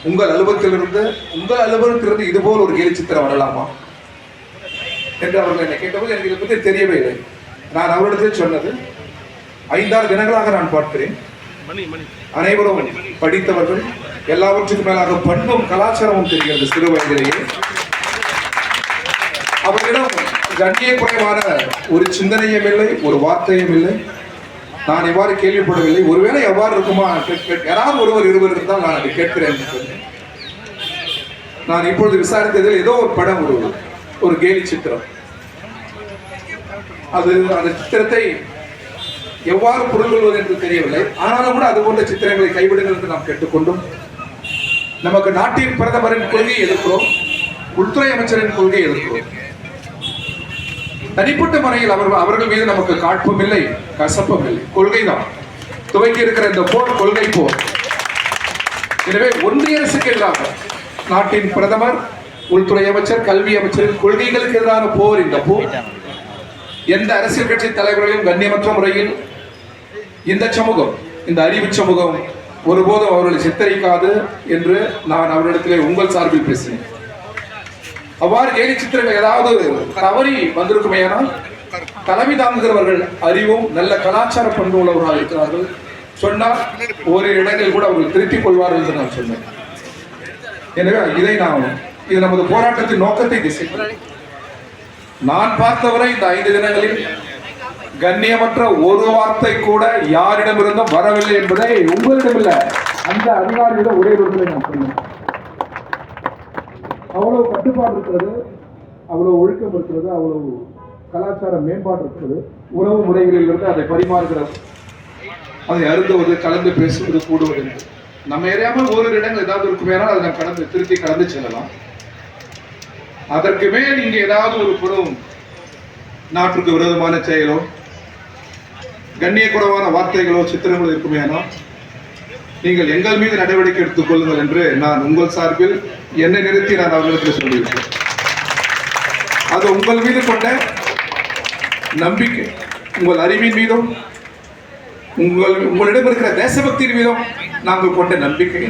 உங்கள் அலுவலகத்திலிருந்து இதுபோல் ஒரு கேலி சித்திரம் வரலாமா என்று அவர்கள் என்னை கேட்டபோது எனக்கு இதை பற்றி தெரியவே இல்லை. நான் அவரிடத்தில் சொன்னது, 5-6 தினங்களாக நான் பார்க்கிறேன், அனைவரும் படித்தவர்கள், எல்லாவற்றுக்கும் மேலாக பண்பும் கலாச்சாரமும் தெரிகிறது. சிறு வயதிலேயே அவர்களிடம் கண்ணிய குறைவான ஒரு சிந்தனையும் இல்லை, ஒரு வார்த்தையும் இல்லை. நான் எவ்வாறு கேள்விப்படவில்லை. ஒருவேளை எவ்வாறு இருக்குமா, யாராவது இருவர் இருந்தால் நான் அதை கேட்கிறேன். நான் இப்பொழுது விசாரித்ததில் ஏதோ ஒரு படம், ஒரு கேலி சித்திரம். அந்த சித்திரத்தை எவ்வாறு புரிந்து கொள்வது என்று தெரியவில்லை. ஆனாலும் கூட அது போன்ற சித்திரங்களை கைவிடுங்கள் என்று நாம் கேட்டுக்கொண்டும், நமக்கு நாட்டின் பிரதமரின் கொள்கையை எதிர்க்கிறோம், உள்துறை அமைச்சரின் கொள்கையை எதிர்க்கிறோம். தனிப்பட்ட முறையில் அவர்கள் மீது நமக்கு காட்பும் இல்லை, கசப்பும் இல்லை. கொள்கைதான் துவக்கி இருக்கிற இந்த போர் கொள்கை போர். எனவே ஒன்றிய அரசுக்கு எதிராக நாட்டின் பிரதமர், உள்துறை அமைச்சர், கல்வி அமைச்சரின் கொள்கைகளுக்கு எதிரான போர். இந்த போர் எந்த அரசியல் கட்சி தலைவர்களையும் கண்ணியமற்ற முறையில் இந்த சமூகம், இந்த அறிவு சமூகம் ஒருபோதும் அவர்களை சித்தரிக்காது என்று நான் அவரிடத்திலே உங்கள் சார்பில் பேசினேன். அவ்வாறு கேலி சித்திரங்கள் ஏதாவது தவறி வந்திருக்குமேயானால் தலைமை தாங்குகிறவர்கள் அறிவும் நல்ல கலாச்சார பண்பு உள்ளவர்களாக இருக்கிறார்கள். சொன்னால் ஒரு இடங்களில் கூட அவர்கள் திருத்திக் கொள்வார்கள் என்று நான் சொன்னேன். எனவே இது நமது போராட்டத்தின் நோக்கத்தை திசை. நான் பார்த்தவரை இந்த 5 தினங்களில் கண்ணியமற்ற ஒரு வார்த்தை கூட யாரிடமிருந்தும் வரவில்லை என்பதை உங்களிடமில்லை, அந்த அதிகாரியிடம் ஒரே ஒருவரை நான் சொன்னேன். அவ்வளவு கட்டுப்பாடு இருக்கிறது, அவ்வளவு ஒழுக்கம் இருக்கிறது, அவ்வளவு கலாச்சார மேம்பாடு இருக்கிறது. உணவு முறைகளில் இருந்து அதை பரிமாறுகிறது, அதை அருந்துவது, கலந்து பேசுவது, கூடுவது. நம்ம ஏரியாமல் ஓரிரு இடங்கள் ஏதாவது இருக்குமேனால் அதை நாம் திருத்தி கடந்து செல்லலாம். அதற்கு மேல் இங்கே ஏதாவது ஒரு புறம் நாட்டுக்கு விரோதமான செயலோ, கண்ணியக்குறைவான வார்த்தைகளோ, சித்திரங்களோ இருக்குமேனால் நீங்கள் எங்கள் மீது நடவடிக்கை எடுத்துக் கொள்ளுங்கள் என்று நான் உங்கள் சார்பில் என்னை நிறுத்தி நான் அவர்களுக்கு சொல்லியிருக்கேன். அது உங்கள் மீது கொண்ட நம்பிக்கை, உங்கள் அறிவின் மீதும் உங்களிடம் இருக்கிற தேசபக்தியின் மீதும் நாங்கள் கொண்ட நம்பிக்கை.